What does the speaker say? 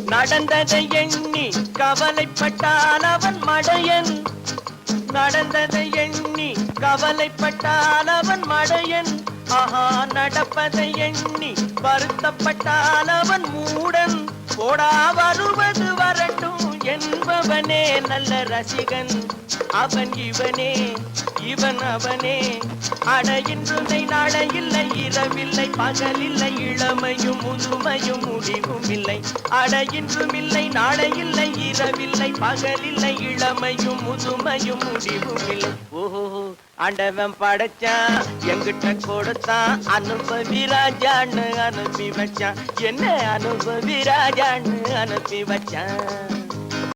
நடந்ததை எண்ணி கவலைப்பட்டால் அவன் மடையன். நடந்ததை எண்ணி கவலைப்பட்டால் அவன் மடையன். ஆஹா, நடப்பதை எண்ணி வருத்தப்பட்டால் அவன் மூடன். போடா வருவது வரட்டும் என்பவனே நல்ல ரசிகன். அவன் இவனே, இவன் அவனே. அட இன்றுமை நாளையில்லை, இரவில்லை பகலில்லை, இளமையும் முதுமையும் முடிவும் இல்லை. அட இன்றுமில்லை நாளையில்லை, இரவில்லை பகலில்லை, இளமையும் முதுமையும் முடிவும் இல்லை. ஓஹோ, ஆண்டவன் படைச்சான், எங்கிட்ட கொடுத்தான், அனுபவி ராஜான்னு அனுப்பி வச்சான். என்ன அனுபவி ராஜான்னு அனுப்பி வச்சான்.